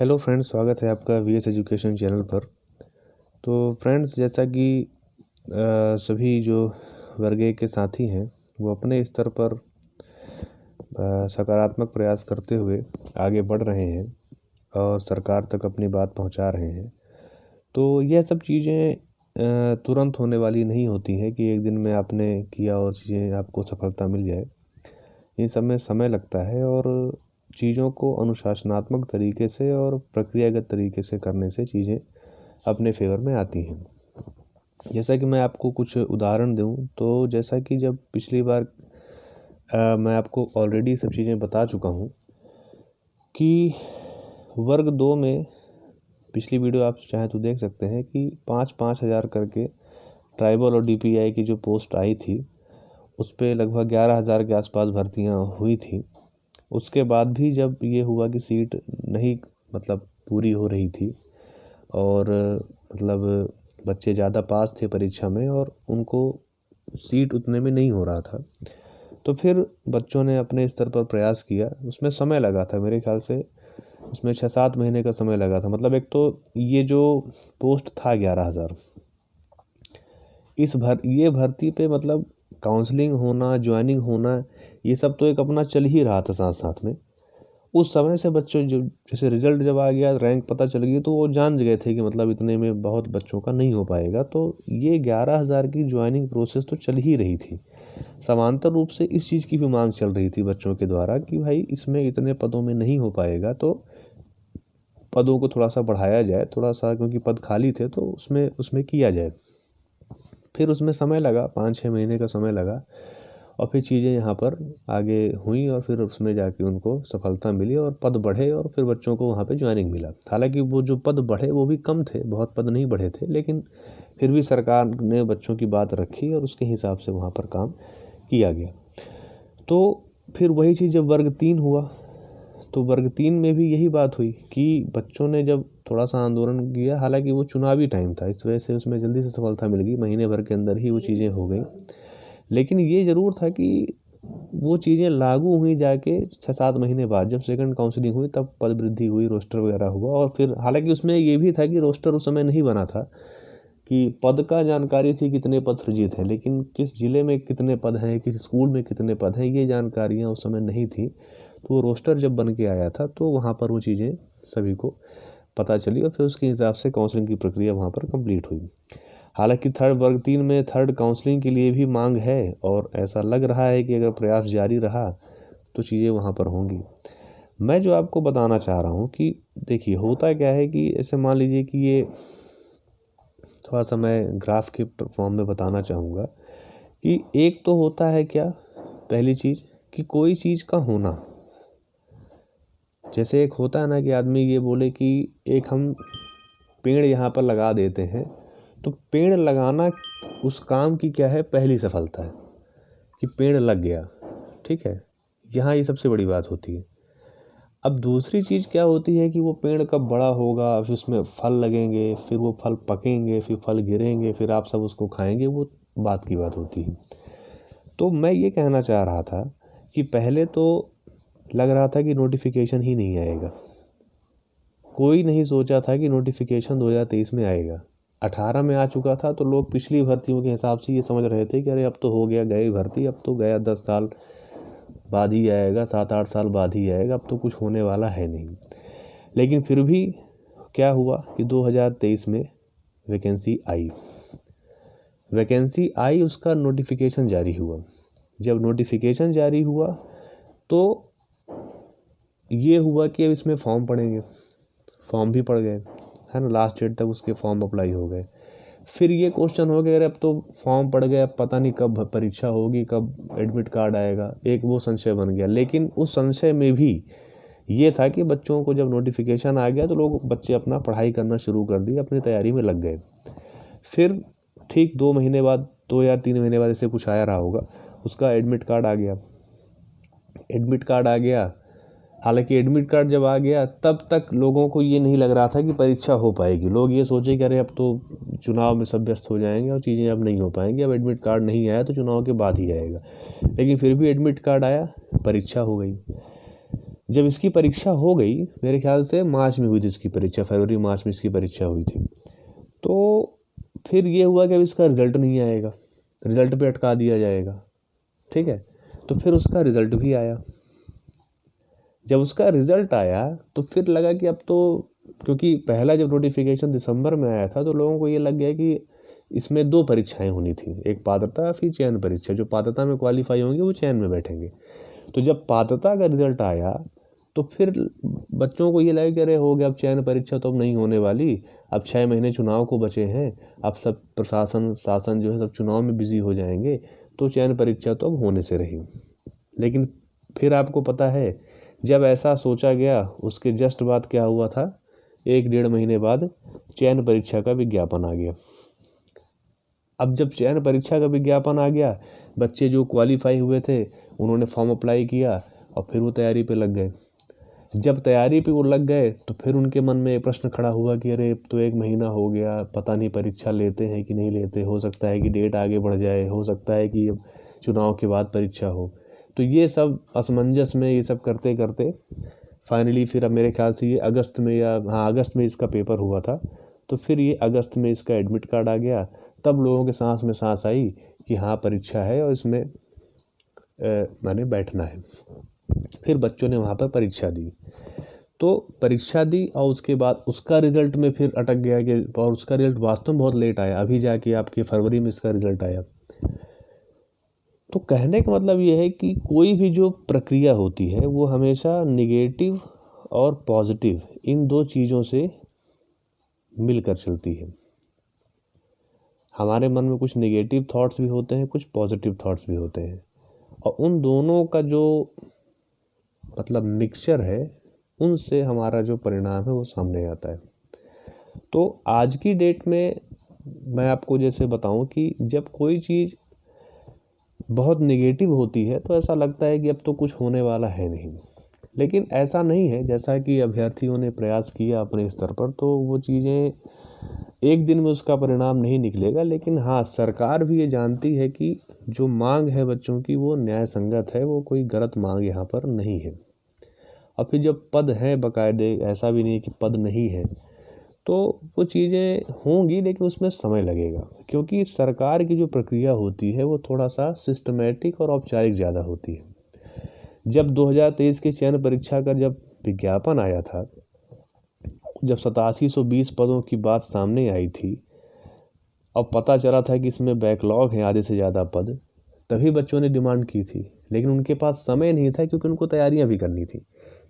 Hello friends, स्वागत है आपका वीएस एजुकेशन चैनल पर। तो फ्रेंड्स, जैसा कि सभी जो वर्ग ए के साथी हैं वो अपने स्तर पर सकारात्मक प्रयास करते हुए आगे बढ़ रहे हैं और सरकार तक अपनी बात पहुंचा रहे हैं। तो यह सब चीज़ें तुरंत होने वाली नहीं होती हैं कि एक दिन में आपने किया और चीज़ें आपको सफलता मिल जाए। इन सब में समय लगता है और चीज़ों को अनुशासनात्मक तरीके से और प्रक्रियागत तरीके से करने से चीज़ें अपने फेवर में आती हैं। जैसा कि मैं आपको कुछ उदाहरण दूं, तो जैसा कि जब पिछली बार मैं आपको ऑलरेडी सब चीज़ें बता चुका हूं कि वर्ग 2 में पिछली वीडियो आप चाहें तो देख सकते हैं कि 5-5 हज़ार करके ट्राइबल और डीपीआई की जो पोस्ट आई थी उस पर लगभग 11,000 के आसपास भर्तियां हुई थी। उसके बाद भी जब ये हुआ कि सीट नहीं पूरी हो रही थी और बच्चे ज़्यादा पास थे परीक्षा में और उनको सीट उतने में नहीं हो रहा था, तो फिर बच्चों ने अपने स्तर पर प्रयास किया। उसमें समय लगा था, मेरे ख्याल से उसमें 6-7 महीने का समय लगा था। एक तो ये जो पोस्ट था 11,000, ये भर्ती पे काउंसलिंग होना, ज्वाइनिंग होना, ये सब तो एक अपना चल ही रहा था साथ साथ में। उस समय से बच्चों जो जैसे रिजल्ट जब आ गया, रैंक पता चल गई, तो वो जान गए थे कि इतने में बहुत बच्चों का नहीं हो पाएगा। तो ये 11,000 की ज्वाइनिंग प्रोसेस तो चल ही रही थी। समांतर रूप से इस चीज़ की भी मांग चल रही थी बच्चों के द्वारा कि भाई इसमें इतने पदों में नहीं हो पाएगा, तो पदों को थोड़ा सा बढ़ाया जाए, थोड़ा सा, क्योंकि पद खाली थे तो उसमें किया जाए। फिर उसमें समय लगा, 5-6 महीने का समय लगा और फिर चीज़ें यहाँ पर आगे हुई और फिर उसमें जाके उनको सफलता मिली और पद बढ़े और फिर बच्चों को वहाँ पे ज्वाइनिंग मिला। हालांकि वो जो पद बढ़े वो भी कम थे, बहुत पद नहीं बढ़े थे, लेकिन फिर भी सरकार ने बच्चों की बात रखी और उसके हिसाब से वहाँ पर काम किया गया। तो फिर वही चीज़ जब वर्ग 3 हुआ, तो वर्ग 3 में भी यही बात हुई कि बच्चों ने जब थोड़ा सा आंदोलन किया, हालांकि वो चुनावी टाइम था, इस वजह से उसमें जल्दी से सफलता मिल गई, महीने भर के अंदर ही वो चीज़ें हो गई। लेकिन ये ज़रूर था कि वो चीज़ें लागू हुई जाके 6-7 महीने बाद, जब सेकंड काउंसलिंग हुई तब पद वृद्धि हुई, रोस्टर वगैरह हुआ। और फिर हालांकि उसमें ये भी था कि रोस्टर उस समय नहीं बना था, कि पद का जानकारी थी कितने पद सृजित हैं, लेकिन किस जिले में कितने पद हैं, किस स्कूल में कितने पद हैं, ये जानकारियाँ उस समय नहीं थी। तो वो रोस्टर जब बन के आया था तो वहाँ पर वो चीज़ें सभी को पता चली और फिर उसके हिसाब से काउंसलिंग की प्रक्रिया वहाँ पर कंप्लीट हुई। हालांकि वर्ग 3 में थर्ड काउंसलिंग के लिए भी मांग है और ऐसा लग रहा है कि अगर प्रयास जारी रहा तो चीज़ें वहाँ पर होंगी। मैं जो आपको बताना चाह रहा हूँ कि देखिए होता क्या है कि ऐसे मान लीजिए कि ये थोड़ा सा मैं ग्राफ के फॉर्म में बताना चाहूँगा कि एक तो होता है क्या, पहली चीज़ कि कोई चीज़ का होना। जैसे एक होता है ना कि आदमी ये बोले कि एक हम पेड़ यहाँ पर लगा देते हैं, तो पेड़ लगाना उस काम की क्या है, पहली सफलता है कि पेड़ लग गया, ठीक है, यहाँ ये सबसे बड़ी बात होती है। अब दूसरी चीज़ क्या होती है कि वो पेड़ कब बड़ा होगा, फिर उसमें फल लगेंगे, फिर वो फल पकेंगे, फिर फल गिरेंगे, फिर आप सब उसको खाएंगे, वो बात की बात होती है। तो मैं ये कहना चाह रहा था कि पहले तो लग रहा था कि नोटिफिकेशन ही नहीं आएगा। कोई नहीं सोचा था कि नोटिफिकेशन 2023 में आएगा। 18 में आ चुका था तो लोग पिछली भर्तियों के हिसाब से ये समझ रहे थे कि अरे अब तो हो गया, गई भर्ती, अब तो गया, 10 साल बाद ही आएगा, 7-8 साल बाद ही आएगा, अब तो कुछ होने वाला है नहीं। लेकिन फिर भी क्या हुआ कि 2023 में वैकेंसी आई, उसका नोटिफिकेशन जारी हुआ। जब नोटिफिकेशन जारी हुआ तो ये हुआ कि अब इसमें फॉर्म पड़ेंगे, फॉर्म भी पड़ गए, है ना, लास्ट डेट तक उसके फॉर्म अप्लाई हो गए। फिर ये क्वेश्चन हो गया, अरे अब तो फॉर्म पड़ गया, अब पता नहीं कब परीक्षा होगी, कब एडमिट कार्ड आएगा, एक वो संशय बन गया। लेकिन उस संशय में भी ये था कि बच्चों को जब नोटिफिकेशन आ गया तो बच्चे अपना पढ़ाई करना शुरू कर दिए, अपनी तैयारी में लग गए। फिर ठीक 2 महीने बाद, 2 या 3 महीने बाद ऐसे कुछ आया रहा होगा, उसका एडमिट कार्ड आ गया। हालांकि एडमिट कार्ड जब आ गया तब तक लोगों को ये नहीं लग रहा था कि परीक्षा हो पाएगी। लोग ये सोचे कि अरे अब तो चुनाव में सब व्यस्त हो जाएंगे और चीज़ें अब नहीं हो पाएंगी, अब एडमिट कार्ड नहीं आया तो चुनाव के बाद ही आएगा। लेकिन फिर भी एडमिट कार्ड आया, परीक्षा हो गई। जब इसकी परीक्षा हो गई, मेरे ख्याल से मार्च में हुई थी इसकी परीक्षा, फरवरी मार्च में इसकी परीक्षा हुई थी। तो फिर ये हुआ कि अब इसका रिजल्ट नहीं आएगा, रिजल्ट पे अटका दिया जाएगा, ठीक है। तो फिर उसका रिजल्ट भी आया। जब उसका रिजल्ट आया तो फिर लगा कि अब तो, क्योंकि पहला जब नोटिफिकेशन दिसंबर में आया था तो लोगों को ये लग गया कि इसमें 2 परीक्षाएं होनी थी, एक पात्रता फिर चयन परीक्षा। जो पात्रता में क्वालिफाई होंगे वो चयन में बैठेंगे। तो जब पात्रता का रिजल्ट आया तो फिर बच्चों को ये लगा कि अरे हो गया, अब चयन परीक्षा तो अब नहीं होने वाली, अब 6 महीने चुनाव को बचे हैं, अब सब प्रशासन शासन जो है सब चुनाव में बिजी हो जाएंगे, तो चयन परीक्षा तो अब होने से रही। लेकिन फिर आपको पता है, जब ऐसा सोचा गया उसके जस्ट बाद क्या हुआ था, 1-1.5 महीने बाद चयन परीक्षा का विज्ञापन आ गया। अब जब चयन परीक्षा का विज्ञापन आ गया, बच्चे जो क्वालिफाई हुए थे उन्होंने फॉर्म अप्लाई किया और फिर वो तैयारी पे लग गए। जब तैयारी पे वो लग गए तो फिर उनके मन में एक प्रश्न खड़ा हुआ कि अरे तो 1 महीना हो गया, पता नहीं परीक्षा लेते हैं कि नहीं लेते, हो सकता है कि डेट आगे बढ़ जाए, हो सकता है कि अब चुनाव के बाद परीक्षा हो। तो ये सब असमंजस में ये सब करते करते फाइनली फिर अब मेरे ख्याल से ये अगस्त में, या हाँ अगस्त में इसका पेपर हुआ था। तो फिर ये अगस्त में इसका एडमिट कार्ड आ गया। तब लोगों के सांस में सांस आई कि हाँ परीक्षा है और इसमें मैंने बैठना है। फिर बच्चों ने वहाँ पर परीक्षा दी। तो परीक्षा दी और उसके बाद उसका रिजल्ट में फिर अटक गया कि, और उसका रिजल्ट वास्तव में बहुत लेट आया, अभी जाके आपके फरवरी में इसका रिजल्ट आया। तो कहने का मतलब ये है कि कोई भी जो प्रक्रिया होती है वो हमेशा निगेटिव और पॉजिटिव इन 2 चीज़ों से मिलकर चलती है। हमारे मन में कुछ निगेटिव थॉट्स भी होते हैं, कुछ पॉजिटिव थॉट्स भी होते हैं, और उन दोनों का जो मतलब मिक्सचर है, उनसे हमारा जो परिणाम है वो सामने आता है। तो आज की डेट में मैं आपको जैसे बताऊं कि जब कोई चीज़ बहुत नेगेटिव होती है तो ऐसा लगता है कि अब तो कुछ होने वाला है नहीं, लेकिन ऐसा नहीं है। जैसा कि अभ्यर्थियों ने प्रयास किया अपने स्तर पर, तो वो चीज़ें एक दिन में उसका परिणाम नहीं निकलेगा। लेकिन हाँ, सरकार भी ये जानती है कि जो मांग है बच्चों की वो न्याय संगत है, वो कोई गलत मांग यहाँ पर नहीं है। और फिर जब पद है बाकायदे, ऐसा भी नहीं है कि पद नहीं है, तो वो चीज़ें होंगी, लेकिन उसमें समय लगेगा, क्योंकि सरकार की जो प्रक्रिया होती है वो थोड़ा सा सिस्टमेटिक और औपचारिक ज़्यादा होती है। जब 2023 की चयन परीक्षा का जब विज्ञापन आया था, जब 8720 पदों की बात सामने आई थी और पता चला था कि इसमें बैकलॉग है आधे से ज़्यादा पद, तभी बच्चों ने डिमांड की थी। लेकिन उनके पास समय नहीं था, क्योंकि उनको तैयारियां भी करनी थी,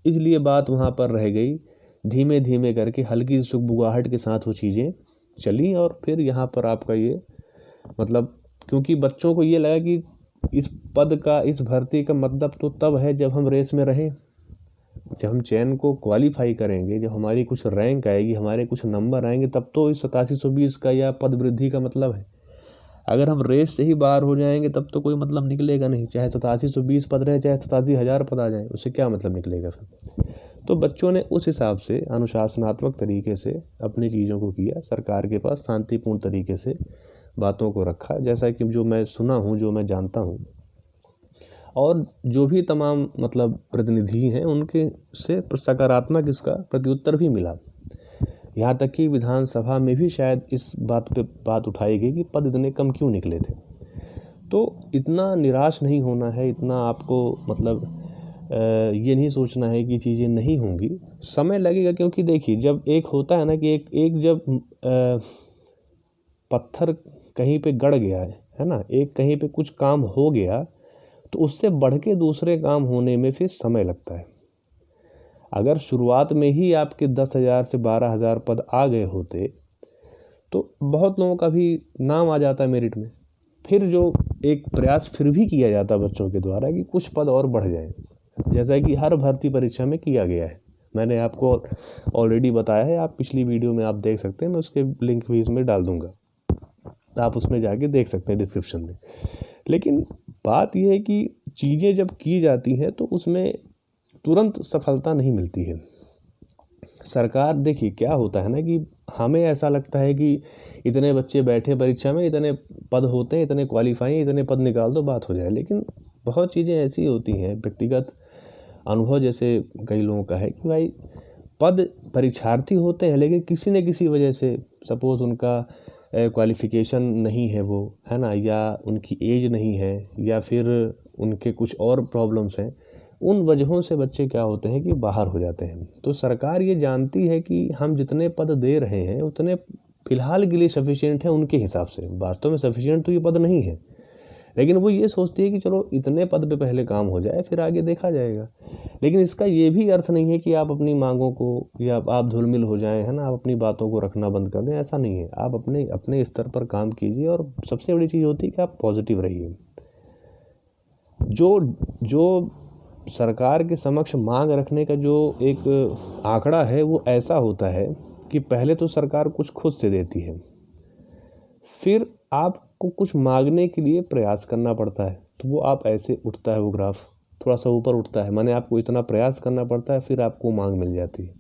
इसलिए बात वहाँ पर रह गई। धीमे धीमे करके हल्की सुगबुगाहट के साथ वो चीज़ें चली, और फिर यहाँ पर आपका ये मतलब, क्योंकि बच्चों को ये लगा कि इस पद का, इस भर्ती का मतलब तो तब है जब हम रेस में रहें, जब हम चयन को क्वालिफाई करेंगे, जब हमारी कुछ रैंक आएगी, हमारे कुछ नंबर आएंगे, तब तो इस 8720 का या पद वृद्धि का मतलब है। अगर हम रेस से ही बाहर हो जाएंगे तब तो कोई मतलब निकलेगा नहीं, चाहे 8720 पद रहे, चाहे 87,000 पद आ जाए, उससे क्या मतलब निकलेगा फिर। तो बच्चों ने उस हिसाब से अनुशासनात्मक तरीके से अपनी चीज़ों को किया, सरकार के पास शांतिपूर्ण तरीके से बातों को रखा, जैसा कि जो मैं सुना हूँ, जो मैं जानता हूँ, और जो भी तमाम मतलब प्रतिनिधि हैं उनके से सकारात्मक इसका प्रत्युत्तर भी मिला। यहाँ तक कि विधानसभा में भी शायद इस बात पे बात उठाई गई कि पद इतने कम क्यों निकले थे। तो इतना निराश नहीं होना है, इतना आपको मतलब ये नहीं सोचना है कि चीज़ें नहीं होंगी, समय लगेगा। क्योंकि देखिए, जब एक होता है ना कि एक जब पत्थर कहीं पे गड़ गया है ना, एक कहीं पे कुछ काम हो गया, तो उससे बढ़ के दूसरे काम होने में फिर समय लगता है। अगर शुरुआत में ही आपके 10,000 से 12,000 पद आ गए होते तो बहुत लोगों का भी नाम आ जाता मेरिट में। फिर जो एक प्रयास फिर भी किया जाता बच्चों के द्वारा कि कुछ पद और बढ़ जाएं, जैसा कि हर भर्ती परीक्षा में किया गया है। मैंने आपको ऑलरेडी बताया है, आप पिछली वीडियो में आप देख सकते हैं, मैं उसके लिंक भी इसमें डाल दूंगा, तो आप उसमें जाके देख सकते हैं डिस्क्रिप्शन में। लेकिन बात यह है कि चीज़ें जब की जाती हैं तो उसमें तुरंत सफलता नहीं मिलती है। सरकार, देखिए क्या होता है ना कि हमें ऐसा लगता है कि इतने बच्चे बैठे परीक्षा में, इतने पद होते हैं, इतने क्वालिफाई हैं, इतने पद निकाल दो, बात हो जाए। लेकिन बहुत चीज़ें ऐसी होती हैं व्यक्तिगत अनुभव जैसे कई लोगों का है कि भाई पद परीक्षार्थी होते हैं, लेकिन किसी न किसी वजह से सपोज़ उनका क्वालिफ़िकेशन नहीं है वो, है ना, या उनकी एज नहीं है, या फिर उनके कुछ और प्रॉब्लम्स हैं, उन वजहों से बच्चे क्या होते हैं कि बाहर हो जाते हैं। तो सरकार ये जानती है कि हम जितने पद दे रहे हैं उतने फ़िलहाल के लिए सफिशिएंट है उनके हिसाब से, वास्तव में सफिशिएंट तो ये पद नहीं है, लेकिन वो ये सोचती है कि चलो इतने पद पे पहले काम हो जाए, फिर आगे देखा जाएगा। लेकिन इसका ये भी अर्थ नहीं है कि आप अपनी मांगों को या आप धुलमिल हो जाएं, है ना, आप अपनी बातों को रखना बंद कर दें, ऐसा नहीं है। आप अपने अपने स्तर पर काम कीजिए, और सबसे बड़ी चीज़ होती है कि आप पॉजिटिव रहिए। जो सरकार के समक्ष मांग रखने का जो एक आंकड़ा है वो ऐसा होता है कि पहले तो सरकार कुछ खुद से देती है, फिर आपको कुछ मांगने के लिए प्रयास करना पड़ता है, तो वो आप ऐसे उठता है वो ग्राफ, थोड़ा सा ऊपर उठता है, माने आपको इतना प्रयास करना पड़ता है, फिर आपको मांग मिल जाती है।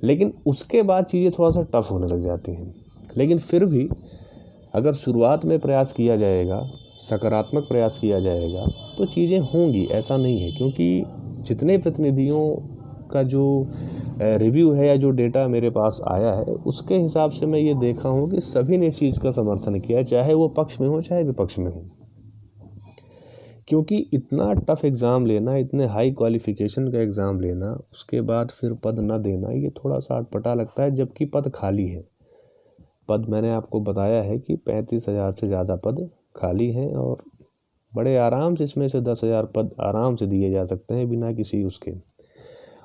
लेकिन उसके बाद चीज़ें थोड़ा सा टफ होने लग जाती हैं। लेकिन फिर भी अगर शुरुआत में प्रयास किया जाएगा, सकारात्मक प्रयास किया जाएगा, तो चीज़ें होंगी, ऐसा नहीं है। क्योंकि जितने प्रतिनिधियों का जो रिव्यू है या जो डेटा मेरे पास आया है, उसके हिसाब से मैं ये देखा हूँ कि सभी ने इस चीज़ का समर्थन किया, चाहे वो पक्ष में हो चाहे विपक्ष में हो। क्योंकि इतना टफ एग्ज़ाम लेना, इतने हाई क्वालिफ़िकेशन का एग्ज़ाम लेना, उसके बाद फिर पद न देना, ये थोड़ा सा अटपटा लगता है, जबकि पद खाली है। पद मैंने आपको बताया है कि 35,000 से ज़्यादा पद खाली हैं, और बड़े आराम से इसमें से 10,000 पद आराम से दिए जा सकते हैं बिना किसी उसके।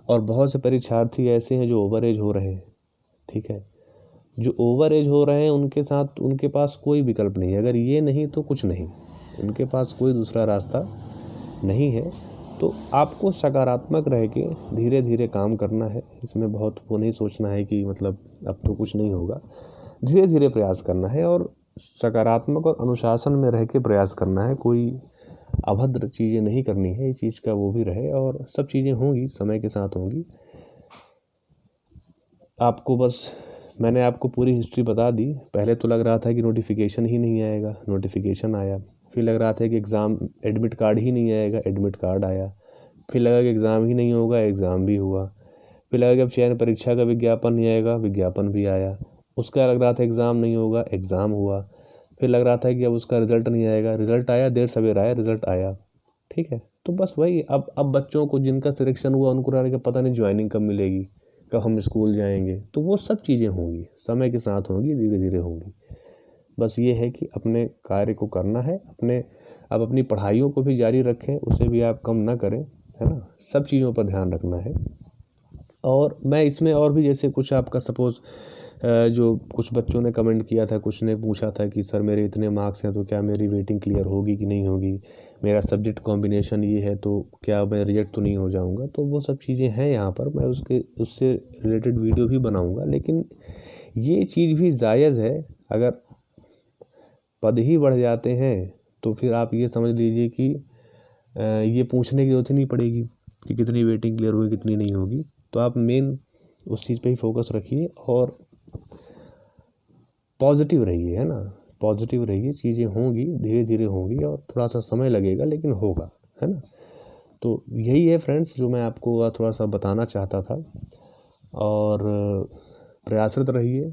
और बहुत से परीक्षार्थी ऐसे हैं जो ओवर एज हो रहे हैं, ठीक है। जो ओवर एज हो रहे हैं उनके साथ उनके पास कोई विकल्प नहीं है, अगर ये नहीं तो कुछ नहीं, उनके पास कोई दूसरा रास्ता नहीं है। तो आपको सकारात्मक रह के धीरे धीरे काम करना है, इसमें बहुत वो नहीं सोचना है कि मतलब अब तो कुछ नहीं होगा। धीरे धीरे प्रयास करना है, और सकारात्मक और अनुशासन में रह के प्रयास करना है। कोई अभद्र चीज़ें नहीं करनी है, इस चीज़ का वो भी रहे, और सब चीज़ें होंगी, समय के साथ होंगी। आपको बस मैंने आपको पूरी हिस्ट्री बता दी। पहले तो लग रहा था कि नोटिफिकेशन ही नहीं आएगा, नोटिफिकेशन आया। फिर लग रहा था कि एग्ज़ाम एडमिट कार्ड ही नहीं आएगा, एडमिट कार्ड आया। फिर लगा कि एग्ज़ाम ही नहीं होगा, एग्ज़ाम भी हुआ। फिर लगा कि अब चयन परीक्षा का विज्ञापन नहीं आएगा, विज्ञापन भी आया। उसका लग रहा था एग्ज़ाम नहीं होगा, एग्ज़ाम हुआ। फिर लग रहा था कि अब उसका रिज़ल्ट नहीं आएगा, रिज़ल्ट आया, देर सवेर आया, रिज़ल्ट आया, ठीक है। तो बस वही, अब बच्चों को जिनका सिलेक्शन हुआ उनको लगा कि पता नहीं ज्वाइनिंग कब मिलेगी, कब हम स्कूल जाएंगे। तो वो सब चीज़ें होंगी, समय के साथ होंगी, धीरे धीरे होंगी। बस ये है कि अपने कार्य को करना है, अब अपनी पढ़ाइयों को भी जारी रखें, उसे भी आप कम ना करें, है ना। सब चीज़ों पर ध्यान रखना है। और मैं इसमें और भी, जैसे कुछ आपका सपोज़ जो कुछ बच्चों ने कमेंट किया था, कुछ ने पूछा था कि सर मेरे इतने मार्क्स हैं तो क्या मेरी वेटिंग क्लियर होगी कि नहीं होगी, मेरा सब्जेक्ट कॉम्बिनेशन ये है तो क्या मैं रिजेक्ट तो नहीं हो जाऊंगा। तो वो सब चीज़ें हैं यहाँ पर, मैं उससे रिलेटेड वीडियो भी बनाऊंगा। लेकिन ये चीज़ भी जायज़ है, अगर पद ही बढ़ जाते हैं तो फिर आप ये समझ लीजिए कि ये पूछने की जरूरत ही नहीं पड़ेगी कि कितनी वेटिंग क्लियर होगी कितनी नहीं होगी। तो आप मेन उस चीज़ पे ही फोकस रखिए और पॉजिटिव रहिए, है ना। पॉजिटिव रहिए, चीज़ें होंगी, धीरे धीरे होंगी, और थोड़ा सा समय लगेगा लेकिन होगा, है ना। तो यही है फ्रेंड्स जो मैं आपको थोड़ा सा बताना चाहता था। और प्रयासरत रहिए,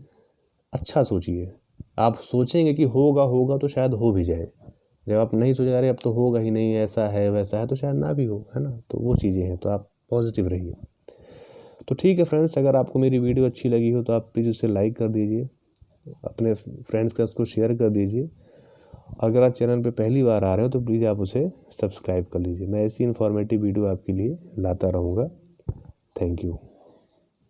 अच्छा सोचिए। आप सोचेंगे कि होगा होगा तो शायद हो भी जाए। जब आप नहीं सोच रहे अब तो होगा ही नहीं, ऐसा है वैसा है, तो शायद ना भी हो, है ना। तो वो चीज़ें हैं, तो आप पॉजिटिव रहिए। तो ठीक है फ्रेंड्स, अगर आपको मेरी वीडियो अच्छी लगी हो तो आप प्लीज़ उसे लाइक कर दीजिए, अपने फ्रेंड्स के साथ उसको शेयर कर दीजिए। अगर आप चैनल पे पहली बार आ रहे हो तो प्लीज़ आप उसे सब्सक्राइब कर लीजिए। मैं ऐसी इन्फॉर्मेटिव वीडियो आपके लिए लाता रहूँगा। Thank you.